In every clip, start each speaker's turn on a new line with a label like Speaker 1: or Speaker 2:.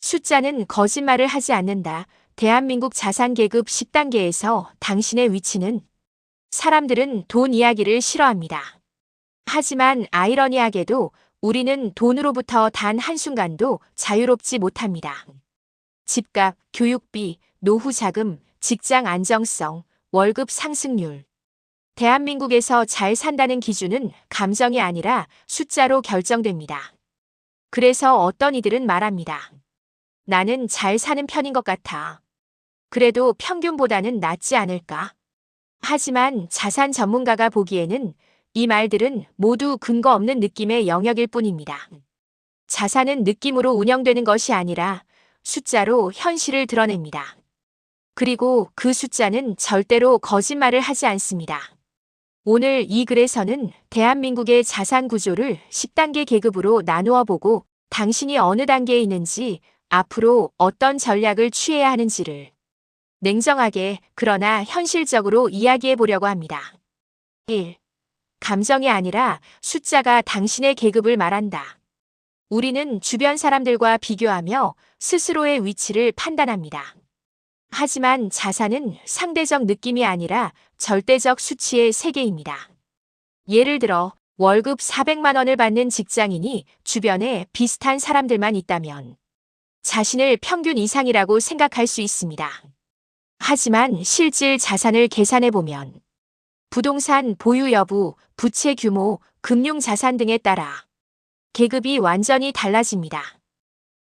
Speaker 1: 숫자는 거짓말을 하지 않는다. 대한민국 자산계급 10단계에서 당신의 위치는. 사람들은 돈 이야기를 싫어합니다. 하지만 아이러니하게도 우리는 돈으로부터 단 한순간도 자유롭지 못합니다. 집값, 교육비, 노후 자금, 직장 안정성, 월급 상승률. 대한민국에서 잘 산다는 기준은 감정이 아니라 숫자로 결정됩니다. 그래서 어떤 이들은 말합니다. 나는 잘 사는 편인 것 같아. 그래도 평균보다는 낫지 않을까? 하지만 자산 전문가가 보기에는 이 말들은 모두 근거 없는 느낌의 영역일 뿐입니다. 자산은 느낌으로 운영되는 것이 아니라 숫자로 현실을 드러냅니다. 그리고 그 숫자는 절대로 거짓말을 하지 않습니다. 오늘 이 글에서는 대한민국의 자산 구조를 10단계 계급으로 나누어 보고 당신이 어느 단계에 있는지, 앞으로 어떤 전략을 취해야 하는지를 냉정하게 그러나 현실적으로 이야기해 보려고 합니다. 1. 감정이 아니라 숫자가 당신의 계급을 말한다. 우리는 주변 사람들과 비교하며 스스로의 위치를 판단합니다. 하지만 자산은 상대적 느낌이 아니라 절대적 수치의 세계입니다. 예를 들어 월급 400만 원을 받는 직장인이 주변에 비슷한 사람들만 있다면 자신을 평균 이상이라고 생각할 수 있습니다. 하지만 실질 자산을 계산해보면 부동산 보유 여부, 부채 규모, 금융자산 등에 따라 계급이 완전히 달라집니다.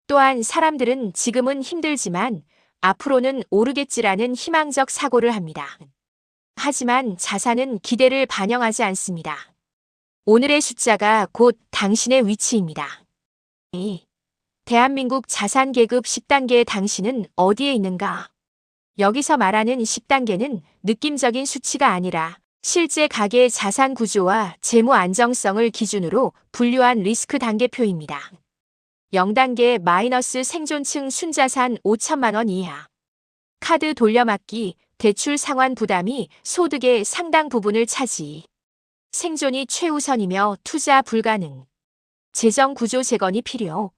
Speaker 1: 또한 사람들은 지금은 힘들지만 앞으로는 오르겠지라는 희망적 사고를 합니다. 하지만 자산은 기대를 반영하지 않습니다. 오늘의 숫자가 곧 당신의 위치입니다. 2. 대한민국 자산계급 10단계의 당신은 어디에 있는가? 여기서 말하는 10단계는 느낌적인 수치가 아니라 실제 가계의 자산 구조와 재무 안정성을 기준으로 분류한 리스크 단계표입니다. 0단계 마이너스 생존층 순자산 5천만 원 이하. 카드 돌려막기, 대출 상환 부담이 소득의 상당 부분을 차지. 생존이 최우선이며 투자 불가능. 재정 구조 재건이 필요.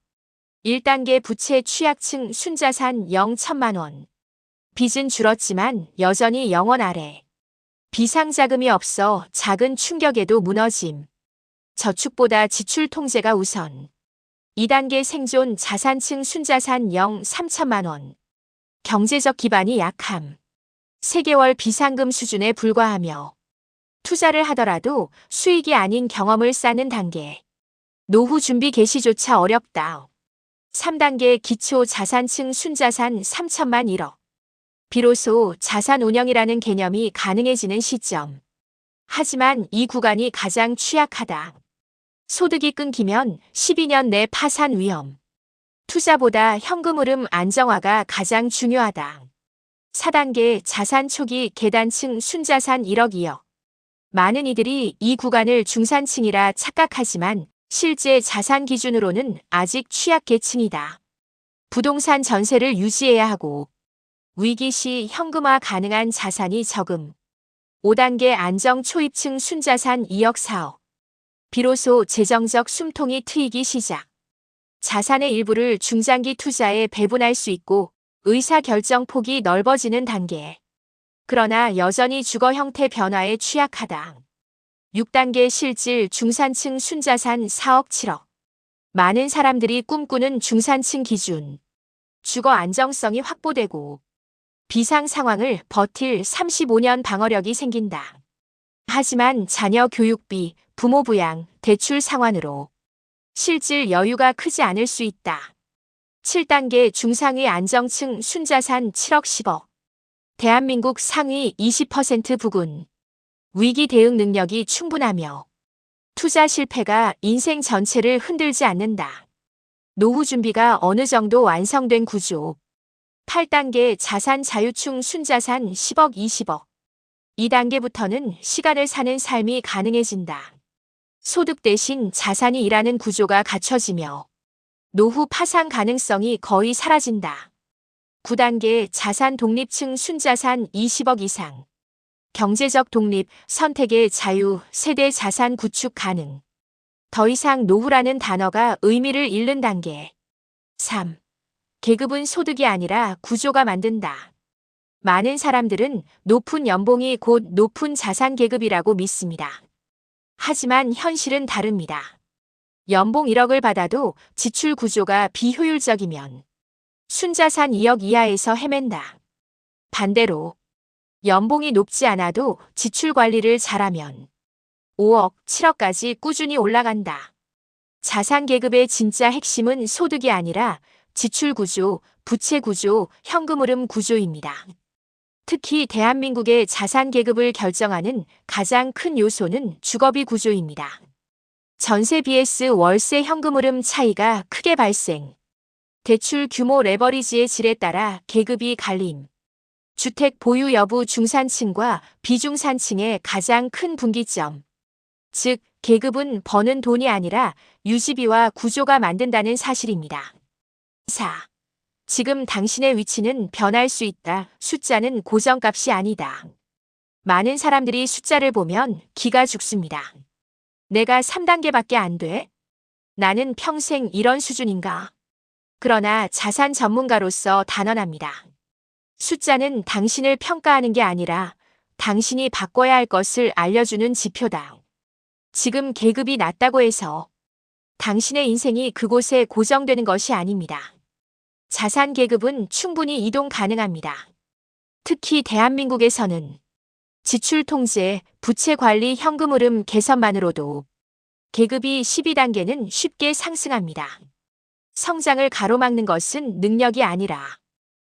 Speaker 1: 1단계 부채 취약층 순자산 0천만 원. 빚은 줄었지만 여전히 0원 아래. 비상자금이 없어 작은 충격에도 무너짐. 저축보다 지출 통제가 우선. 2단계 생존 자산층 순자산 3천만 원. 경제적 기반이 약함. 3개월 비상금 수준에 불과하며 투자를 하더라도 수익이 아닌 경험을 쌓는 단계. 노후 준비 개시조차 어렵다. 3단계 기초 자산층 순자산 3천만 1억. 비로소 자산 운영이라는 개념이 가능해지는 시점. 하지만 이 구간이 가장 취약하다. 소득이 끊기면 12년 내 파산 위험. 투자보다 현금 흐름 안정화가 가장 중요하다. 4단계 자산 초기 계단층 순자산 1억 2억. 많은 이들이 이 구간을 중산층이라 착각하지만 실제 자산 기준으로는 아직 취약계층이다. 부동산 전세를 유지해야 하고 위기 시 현금화 가능한 자산이 적음. 5단계 안정 초입층 순자산 2억 4억. 비로소 재정적 숨통이 트이기 시작. 자산의 일부를 중장기 투자에 배분할 수 있고 의사결정 폭이 넓어지는 단계. 그러나 여전히 주거 형태 변화에 취약하다. 6단계 실질 중산층 순자산 4억 7억. 많은 사람들이 꿈꾸는 중산층 기준. 주거 안정성이 확보되고 비상 상황을 버틸 35년 방어력이 생긴다. 하지만 자녀 교육비, 부모 부양, 대출 상환으로 실질 여유가 크지 않을 수 있다. 7단계 중상위 안정층 순자산 7억 10억. 대한민국 상위 20% 부근. 위기 대응 능력이 충분하며 투자 실패가 인생 전체를 흔들지 않는다. 노후 준비가 어느 정도 완성된 구조. 8단계 자산 자유층 순자산 10억 20억. 2단계부터는 시간을 사는 삶이 가능해진다. 소득 대신 자산이 일하는 구조가 갖춰지며 노후 파산 가능성이 거의 사라진다. 9단계 자산 독립층 순자산 20억 이상. 경제적 독립, 선택의 자유, 세대 자산 구축 가능. 더 이상 노후라는 단어가 의미를 잃는 단계. 3. 계급은 소득이 아니라 구조가 만든다. 많은 사람들은 높은 연봉이 곧 높은 자산 계급이라고 믿습니다. 하지만 현실은 다릅니다. 연봉 1억을 받아도 지출 구조가 비효율적이면 순자산 2억 이하에서 헤맨다. 반대로 연봉이 높지 않아도 지출 관리를 잘하면 5억, 7억까지 꾸준히 올라간다. 자산 계급의 진짜 핵심은 소득이 아니라 지출 구조, 부채 구조, 현금 흐름 구조입니다. 특히 대한민국의 자산 계급을 결정하는 가장 큰 요소는 주거비 구조입니다. 전세 vs 월세 현금 흐름 차이가 크게 발생. 대출 규모 레버리지의 질에 따라 계급이 갈림. 주택 보유 여부 중산층과 비중산층의 가장 큰 분기점. 즉, 계급은 버는 돈이 아니라 유지비와 구조가 만든다는 사실입니다. 4. 지금 당신의 위치는 변할 수 있다. 숫자는 고정값이 아니다. 많은 사람들이 숫자를 보면 기가 죽습니다. 내가 3단계밖에 안 돼? 나는 평생 이런 수준인가? 그러나 자산 전문가로서 단언합니다. 숫자는 당신을 평가하는 게 아니라 당신이 바꿔야 할 것을 알려주는 지표다. 지금 계급이 낮다고 해서 당신의 인생이 그곳에 고정되는 것이 아닙니다. 자산 계급은 충분히 이동 가능합니다. 특히 대한민국에서는 지출 통제, 부채 관리, 현금 흐름 개선만으로도 계급이 12단계는 쉽게 상승합니다. 성장을 가로막는 것은 능력이 아니라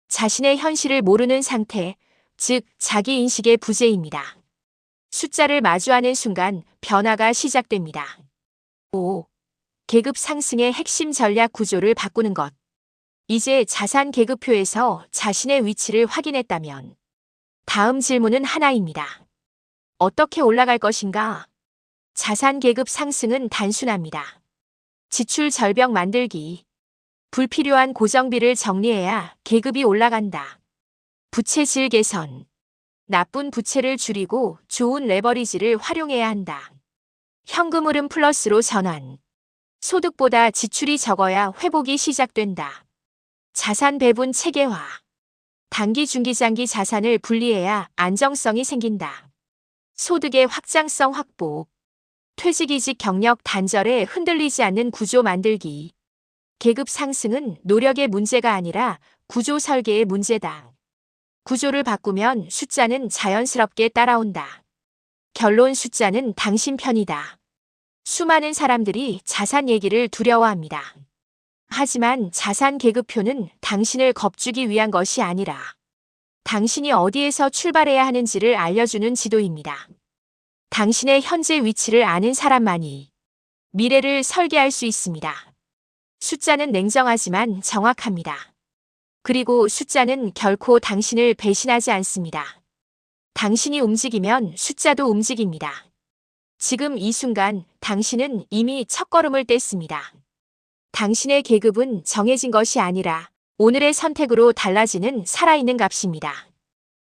Speaker 1: 자신의 현실을 모르는 상태, 즉 자기인식의 부재입니다. 숫자를 마주하는 순간 변화가 시작됩니다. 5. 계급 상승의 핵심 전략 구조를 바꾸는 것. 이제 자산 계급표에서 자신의 위치를 확인했다면 다음 질문은 하나입니다. 어떻게 올라갈 것인가? 자산 계급 상승은 단순합니다. 지출 절벽 만들기. 불필요한 고정비를 정리해야 계급이 올라간다. 부채 질 개선. 나쁜 부채를 줄이고 좋은 레버리지를 활용해야 한다. 현금 흐름 플러스로 전환. 소득보다 지출이 적어야 회복이 시작된다. 자산 배분 체계화. 단기, 중기, 장기 자산을 분리해야 안정성이 생긴다. 소득의 확장성 확보. 퇴직이직 경력 단절에 흔들리지 않는 구조 만들기. 계급 상승은 노력의 문제가 아니라 구조 설계의 문제다. 구조를 바꾸면 숫자는 자연스럽게 따라온다. 결론, 숫자는 당신 편이다. 수많은 사람들이 자산 얘기를 두려워합니다. 하지만 자산 계급표는 당신을 겁주기 위한 것이 아니라 당신이 어디에서 출발해야 하는지를 알려주는 지도입니다. 당신의 현재 위치를 아는 사람만이 미래를 설계할 수 있습니다. 숫자는 냉정하지만 정확합니다. 그리고 숫자는 결코 당신을 배신하지 않습니다. 당신이 움직이면 숫자도 움직입니다. 지금 이 순간 당신은 이미 첫걸음을 뗐습니다. 당신의 계급은 정해진 것이 아니라 오늘의 선택으로 달라지는 살아있는 값입니다.